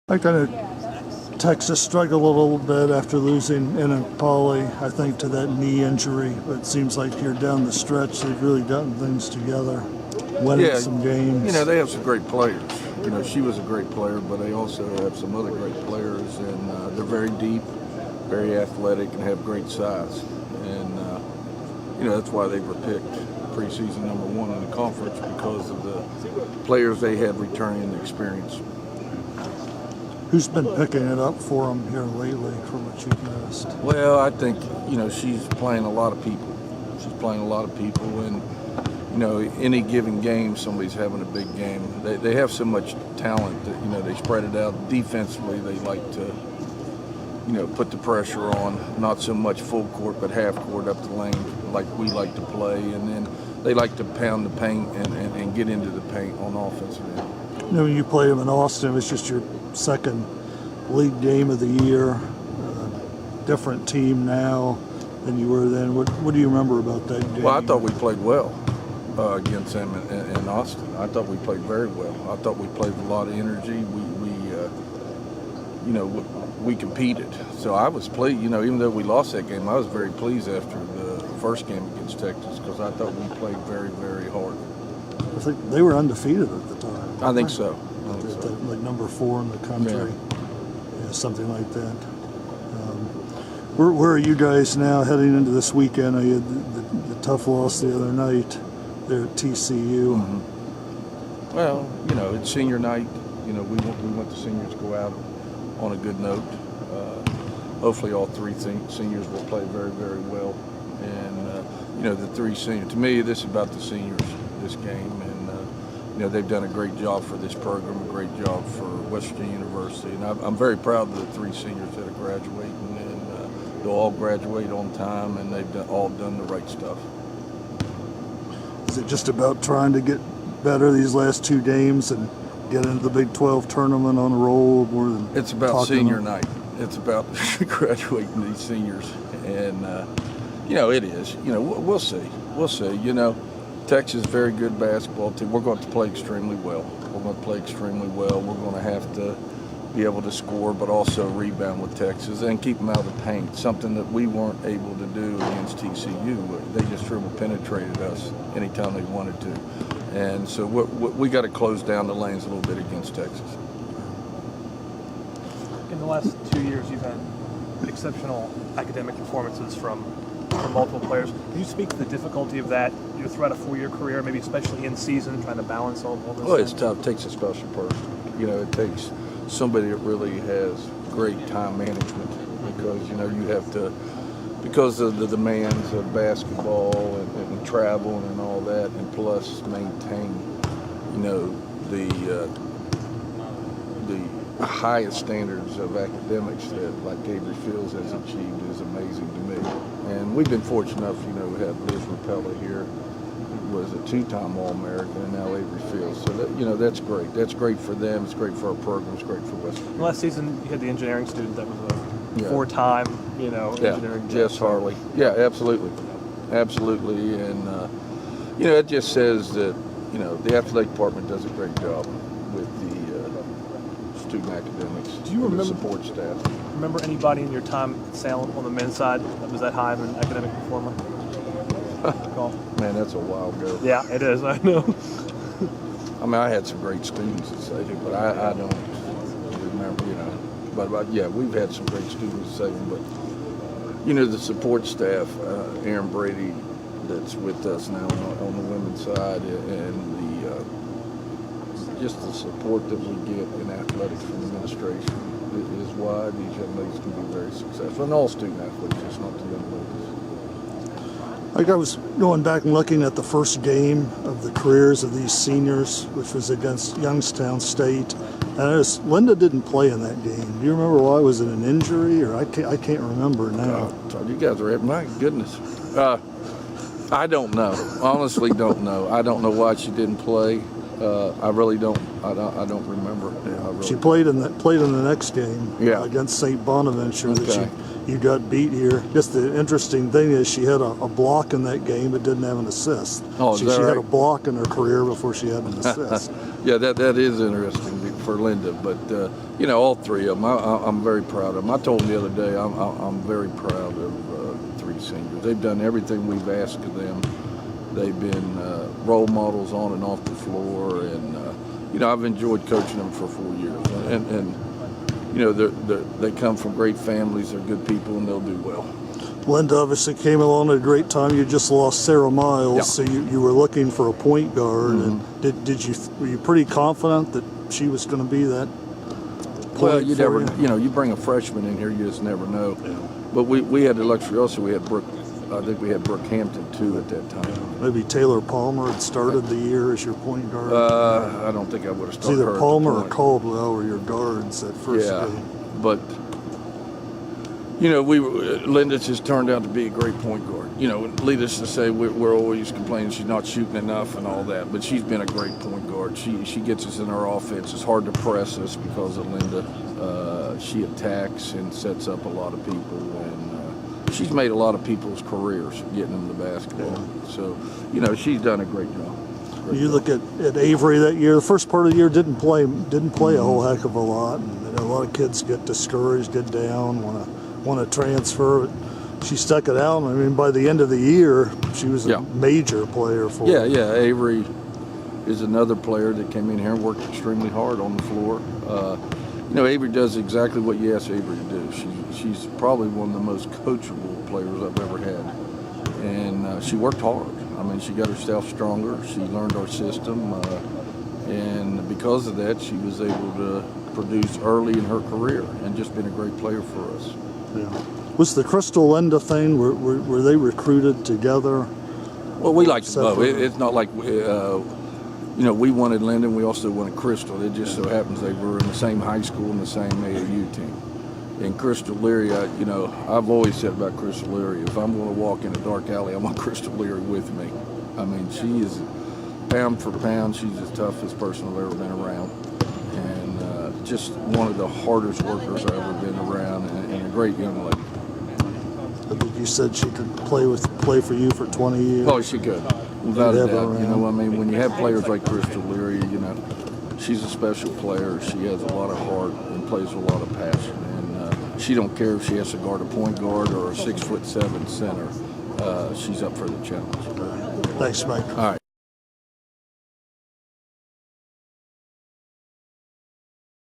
I kind of Texas struggled a little bit after losing in Poly, I think, to that knee injury. But it seems like here down the stretch, they've really gotten things together, winning some games. You know, they have some great players. You know, she was a great player, but they also have some other great players, and they're very deep, very athletic, and have great size. And, you know, that's why they were picked preseason #1 in the conference, because of the players they have returning the experience. Who's been picking it up for them here lately, from what you've noticed? Well, I think, you know, she's playing a lot of people. She's playing a lot of people, and, you know, any given game, somebody's having a big game. They have so much talent that, you know, they spread it out. Defensively, they like to, you know, put the pressure on, not so much full court, but half court up the lane, like we like to play. And then they like to pound the paint and get into the paint on offensive end. You know, when you played them in Austin, it was just your second league game of the year. Different team now than you were then. What do you remember about that game? Well, I thought we played well against them in Austin. I thought we played very well. I thought we played with a lot of energy. You know, we competed. So I was pleased. You know, even though we lost that game, I was very pleased after the first game against Texas, because I thought we played very, very hard. I think they were undefeated at the time. I think so. Like number 4 in the country, something like that. Where are you guys now heading into this weekend? You had the tough loss the other night there at TCU. Mm-hmm. Well, you know, it's senior night. You know, we want the seniors to go out on a good note. Hopefully all 3 seniors will play very, very well. And, you know, the 3 seniors, to me, this is about the seniors, this game. And, you know, they've done a great job for this program, a great job for West Virginia University. And I'm very proud of the 3 seniors that are graduating. And they'll all graduate on time, and they've all done the right stuff. Is it just about trying to get better these last 2 games and get into the Big 12 tournament on a roll more than? It's about senior night. It's about graduating these seniors, and you know, it is. You know, we'll see. We'll see. You know, Texas is a very good basketball team. We're going to play extremely well. We're going to play extremely well. We're going to have to be able to score, but also rebound with Texas and keep them out of the paint, something that we weren't able to do against TCU. They just dribble penetrated us anytime they wanted to. And so we got to close down the lanes a little bit against Texas. In the last 2 years, you've had exceptional academic performances from multiple players. Can you speak to the difficulty of that throughout a 4-year career, maybe especially in season, trying to balance all this? Well, it's tough. It takes a special person. You know, it takes somebody that really has great time management, because, you know, you have to, because of the demands of basketball and travel and all that, and plus maintain, you know, the highest standards of academics that, like Avery Fields has achieved, is amazing to me. And we've been fortunate enough, you know, we had Liz Rapella here, who was a 2-time All-American, and now Avery Fields. So that, you know, that's great. That's great for them. It's great for our program. It's great for West Virginia. Last season, you had the engineering student that was a 4-time, you know, engineering. Jess Harley. Yeah, absolutely, absolutely. And you know, it just says that, you know, the athletic department does a great job with the student academics. Do you remember the support staff? Remember anybody in your time at Salem on the men's side that was that high of an academic performer? Man, that's a while ago. Yeah, it is. I know. I mean, I had some great students at Salem, but I don't remember, you know. But yeah, we've had some great students at Salem. But, you know, the support staff, Aaron Brady, that's with us now on the women's side, and just the support that we get in athletics from the administration is why these young ladies can be very successful. And all student athletes, just not the young ladies. Like, I was going back and looking at the first game of the careers of these seniors, which was against Youngstown State. And Linda didn't play in that game. Do you remember why? Was it an injury, or I can't remember now? You guys are, my goodness. I don't know. Honestly, don't know. I don't know why she didn't play. I really don't. I don't remember. Yeah, she played in the next game against St. Bonaventure. Okay. That you got beat here. Just the interesting thing is she had a block in that game, but didn't have an assist. Oh, she right? had a block in her career before she had an assist. Yeah, that is interesting. for Linda. But you know, all three of them, I'm very proud of them. I told them the other day, I'm very proud of three seniors. They've done everything we've asked of them. They've been role models on and off the floor, and you know, I've enjoyed coaching them for 4 years. And you know, they come from great families. They're good people, and they'll do well. Linda obviously came along at a great time. You just lost Sarah Miles, Yeah. so you were looking for a point guard. And were you pretty confident that she was going to be that? Well, you for never, you know, you bring a freshman in here, you just never know. Yeah. But we had the luxury also. We had Brooke. I think we had Brooke Hampton too at that time. Maybe Taylor Palmer had started the year as your point guard. I don't think I would have It's started her either at Palmer the or point. Caldwell were your guards that first Yeah, game. but you know, Linda just turned out to be a great point guard. You know, needless to say, we're always complaining she's not shooting enough and all that, but she's been a great point guard. She gets us in our offense. It's hard to press us because of Linda. She attacks and sets up a lot of people, and she's made a lot of people's careers getting them the basketball. Yeah. So, you know, she's done a great job. You look at Avery that year. The first part of the year didn't play a whole heck of a lot, and a lot of kids get discouraged, get down, want to transfer. But she stuck it out. I mean, by the end of the year, she was a major player for. Yeah, yeah. Avery is another player that came in here and worked extremely hard on the floor. You know, Avery does exactly what you ask Avery to do. She's probably one of the most coachable players I've ever had, and she worked hard. I mean, she got herself stronger. She learned our system, and because of that, she was able to produce early in her career and just been a great player for us. Yeah. Was the Crystal Linda thing? Were they recruited together? Well, we like both. Separate? It's not like you know, we wanted Linda and we also wanted Crystal. It just so happens they were in the same high school and the same AAU team. And Crystal Leary, you know, I've always said about Crystal Leary, if I'm going to walk in a dark alley, I want Crystal Leary with me. I mean, she is pound for pound, she's the toughest person I've ever been around. And just one of the hardest workers I've ever been around, and a great young lady. I think you said she could play for you for 20 years. Oh, she could, without a You'd have her doubt. You around. know, I mean, when you have players like Crystal Leary, you know, she's a special player. She has a lot of heart and plays with a lot of passion. And she don't care if she has to guard a point guard or a 6'7" center. She's up for the challenge. Thanks, Mike. All right.